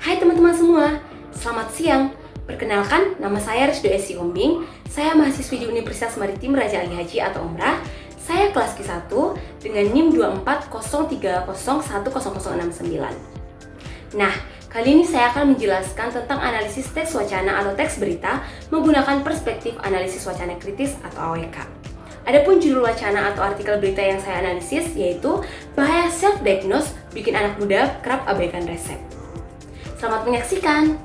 Hai teman-teman semua, selamat siang. Perkenalkan, nama saya Rizdo Esi Umbing. Saya mahasiswi di Universitas Maritim Raja Ali Haji atau Umrah. Saya kelas Q1 dengan NIM 240301069. Nah, kali ini saya akan menjelaskan tentang analisis teks wacana atau teks berita menggunakan perspektif analisis wacana kritis atau AWK. Adapun judul wacana atau artikel berita yang saya analisis yaitu bahaya self-diagnose bikin anak muda kerap abaikan resep. Selamat menyaksikan.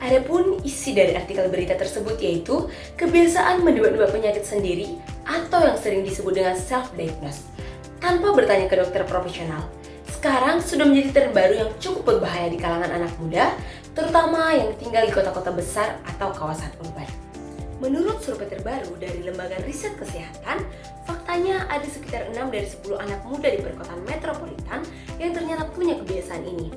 Adapun isi dari artikel berita tersebut yaitu kebiasaan mendebak-debak penyakit sendiri atau yang sering disebut dengan self-diagnose tanpa bertanya ke dokter profesional. Sekarang sudah menjadi tren baru yang cukup berbahaya di kalangan anak muda, terutama yang tinggal di kota-kota besar atau kawasan urban. Menurut survei terbaru dari Lembaga Riset Kesehatan, faktanya ada sekitar 6 dari 10 anak muda di perkotaan metropolitan yang ternyata punya kebiasaan ini.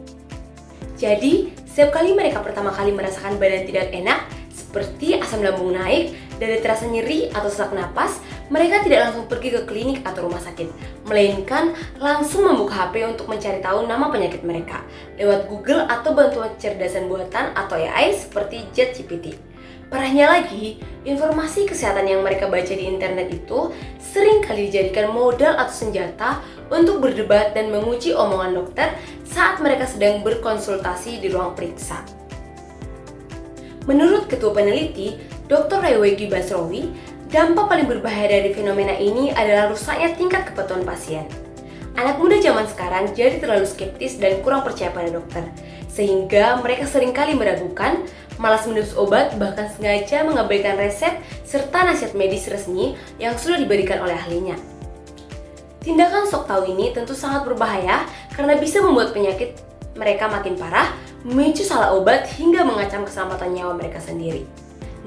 Jadi, setiap kali mereka pertama kali merasakan badan tidak enak, seperti asam lambung naik, dada terasa nyeri atau sesak napas, mereka tidak langsung pergi ke klinik atau rumah sakit, melainkan langsung membuka HP untuk mencari tahu nama penyakit mereka lewat Google atau bantuan kecerdasan buatan atau AI seperti ChatGPT. Parahnya lagi, informasi kesehatan yang mereka baca di internet itu sering kali dijadikan modal atau senjata untuk berdebat dan menguji omongan dokter saat mereka sedang berkonsultasi di ruang periksa. Menurut Ketua Peneliti, Dr. Rewegi Basrowi, dampak paling berbahaya dari fenomena ini adalah rusaknya tingkat kepatuhan pasien. Anak muda zaman sekarang jadi terlalu skeptis dan kurang percaya pada dokter, sehingga mereka seringkali meragukan, malas menulis obat, bahkan sengaja mengabaikan resep serta nasihat medis resmi yang sudah diberikan oleh ahlinya. Tindakan sok tahu ini tentu sangat berbahaya karena bisa membuat penyakit mereka makin parah, memicu salah obat hingga mengancam keselamatan nyawa mereka sendiri.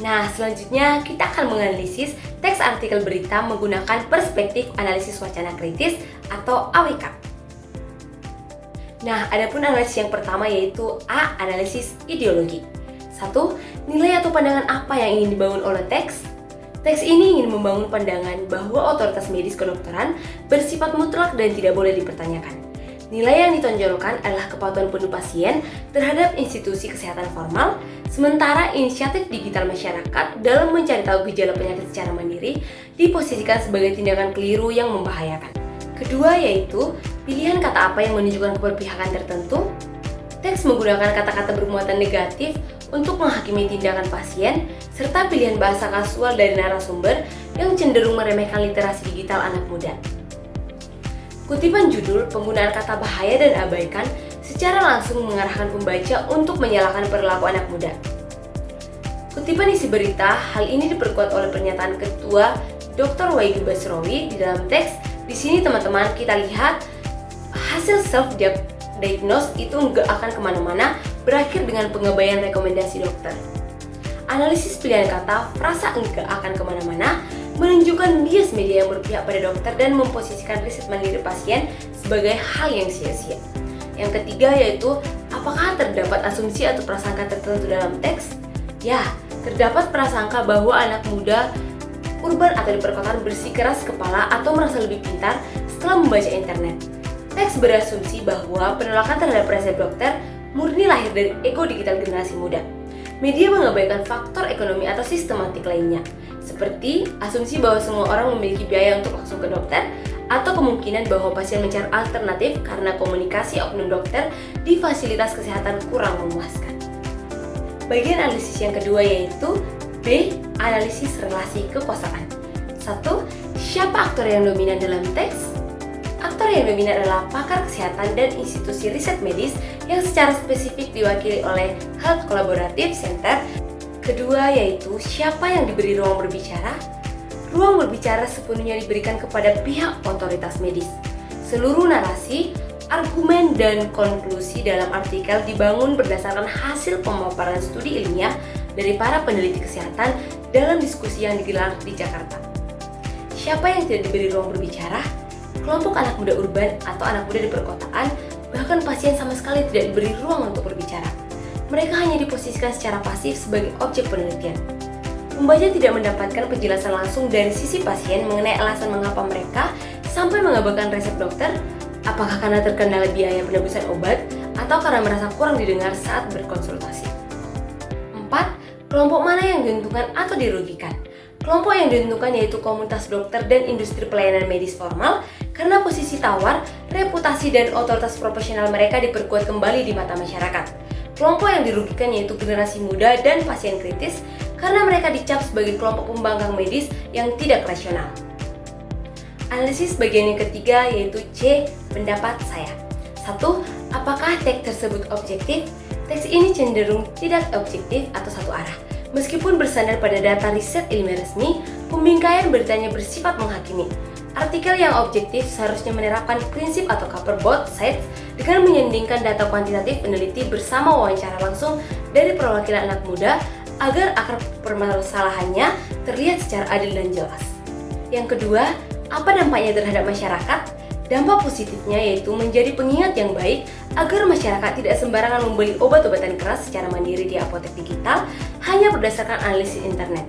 Nah, selanjutnya kita akan menganalisis teks artikel berita menggunakan perspektif analisis wacana kritis atau AWK. Nah, adapun analisis yang pertama yaitu A. Analisis ideologi. 1. Nilai atau pandangan apa yang ingin dibangun oleh teks? Teks ini ingin membangun pandangan bahwa otoritas medis kedokteran bersifat mutlak dan tidak boleh dipertanyakan. Nilai yang ditonjolkan adalah kepatuhan penuh pasien terhadap institusi kesehatan formal, sementara inisiatif digital masyarakat dalam mencari tahu gejala penyakit secara mandiri diposisikan sebagai tindakan keliru yang membahayakan. Kedua yaitu pilihan kata apa yang menunjukkan keberpihakan tertentu. Teks menggunakan kata-kata bermuatan negatif untuk menghakimi tindakan pasien, serta pilihan bahasa kasual dari narasumber yang cenderung meremehkan literasi digital anak muda. Kutipan judul, penggunaan kata bahaya dan abaikan secara langsung mengarahkan pembaca untuk menyalahkan perilaku anak muda. Kutipan isi berita, hal ini diperkuat oleh pernyataan Ketua Dr. Rewegi Basrowi di dalam teks. Di sini teman-teman kita lihat hasil self-diagnose itu nggak akan kemana-mana, berakhir dengan pengabaian rekomendasi dokter. Analisis pilihan kata, frasa enggak akan kemana-mana, menunjukkan bias media yang berpihak pada dokter dan memposisikan riset mandiri pasien sebagai hal yang sia-sia. Yang ketiga yaitu, apakah terdapat asumsi atau prasangka tertentu dalam teks? Ya, terdapat prasangka bahwa anak muda urban atau di perkotaan bersikeras kepala atau merasa lebih pintar setelah membaca internet. Teks berasumsi bahwa penolakan terhadap resep dokter murni lahir dari ego digital generasi muda. Media mengabaikan faktor ekonomi atau sistematik lainnya, seperti asumsi bahwa semua orang memiliki biaya untuk langsung ke dokter, atau kemungkinan bahwa pasien mencari alternatif karena komunikasi oknum dokter di fasilitas kesehatan kurang memuaskan. Bagian analisis yang kedua yaitu B. Analisis relasi kekuasaan. 1. Siapa aktor yang dominan dalam teks? Aktor yang dominan adalah pakar kesehatan dan institusi riset medis yang secara spesifik diwakili oleh Health Collaborative Center. Kedua yaitu siapa yang diberi ruang berbicara? Ruang berbicara sepenuhnya diberikan kepada pihak otoritas medis. Seluruh narasi, argumen, dan konklusi dalam artikel dibangun berdasarkan hasil pemaparan studi ilmiah dari para peneliti kesehatan dalam diskusi yang digelar di Jakarta. Siapa yang tidak diberi ruang berbicara? Kelompok anak muda urban atau anak muda di perkotaan, bahkan pasien sama sekali tidak diberi ruang untuk berbicara. Mereka hanya diposisikan secara pasif sebagai objek penelitian. Pembaca tidak mendapatkan penjelasan langsung dari sisi pasien mengenai alasan mengapa mereka sampai mengabaikan resep dokter, apakah karena terkendala biaya penebusan obat, atau karena merasa kurang didengar saat berkonsultasi. 4. Kelompok mana yang diuntungkan atau dirugikan? Kelompok yang diuntungkan yaitu komunitas dokter dan industri pelayanan medis formal karena posisi tawar, reputasi, dan otoritas profesional mereka diperkuat kembali di mata masyarakat. Kelompok yang dirugikan yaitu generasi muda dan pasien kritis karena mereka dicap sebagai kelompok pembangkang medis yang tidak rasional. Analisis bagian yang ketiga yaitu C. Pendapat saya. 1. Apakah teks tersebut objektif? Teks ini cenderung tidak objektif atau satu arah. Meskipun bersandar pada data riset ilmiah resmi, pembingkaian beritanya bersifat menghakimi. Artikel yang objektif seharusnya menerapkan prinsip atau cover both sides dengan menyandingkan data kuantitatif peneliti bersama wawancara langsung dari perwakilan anak muda agar akar permasalahannya terlihat secara adil dan jelas. Yang kedua, apa dampaknya terhadap masyarakat? Dampak positifnya yaitu menjadi pengingat yang baik agar masyarakat tidak sembarangan membeli obat-obatan keras secara mandiri di apotek digital hanya berdasarkan analisis internet.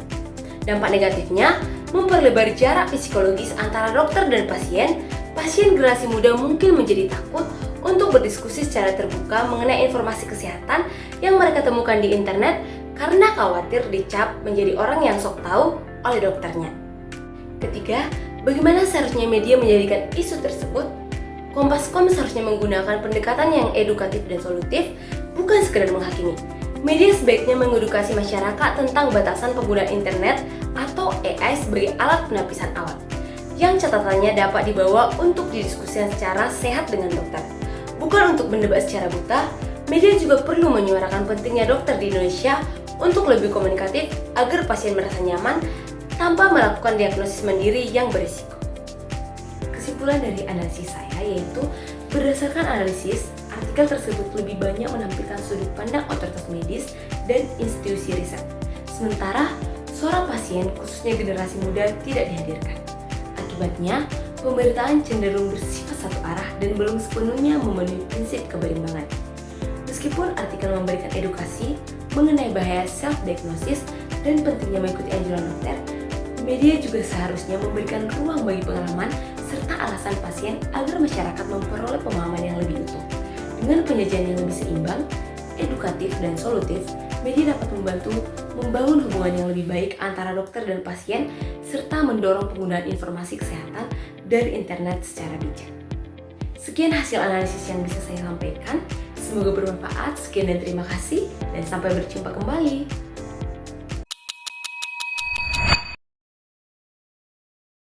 Dampak negatifnya, memperlebar jarak psikologis antara dokter dan pasien. Pasien generasi muda mungkin menjadi takut untuk berdiskusi secara terbuka mengenai informasi kesehatan yang mereka temukan di internet karena khawatir dicap menjadi orang yang sok tahu oleh dokternya. Ketiga, bagaimana seharusnya media menjadikan isu tersebut? Kompas.com seharusnya menggunakan pendekatan yang edukatif dan solutif, bukan sekedar menghakimi. Media sebaiknya mengedukasi masyarakat tentang batasan penggunaan internet atau AI sebagai alat penapisan awal, yang catatannya dapat dibawa untuk didiskusikan secara sehat dengan dokter. Bukan untuk mendebat secara buta, media juga perlu menyuarakan pentingnya dokter di Indonesia untuk lebih komunikatif agar pasien merasa nyaman tanpa melakukan diagnosis mandiri yang berisiko. Kesimpulan dari analisis saya yaitu, berdasarkan analisis, artikel tersebut lebih banyak menampilkan sudut pandang otoritas medis dan institusi riset. Sementara, suara pasien, khususnya generasi muda, tidak dihadirkan. Akibatnya, pemberitaan cenderung bersifat satu arah dan belum sepenuhnya memenuhi prinsip keberimbangan. Meskipun artikel memberikan edukasi mengenai bahaya self-diagnosis dan pentingnya mengikuti anjuran dokter, media juga seharusnya memberikan ruang bagi pengalaman serta alasan pasien agar masyarakat memperoleh pemahaman yang lebih utuh. Dengan penyajian yang lebih seimbang, edukatif, dan solutif, media dapat membantu membangun hubungan yang lebih baik antara dokter dan pasien serta mendorong penggunaan informasi kesehatan dari internet secara bijak. Sekian hasil analisis yang bisa saya sampaikan. Semoga bermanfaat. Sekian dan terima kasih, dan sampai berjumpa kembali.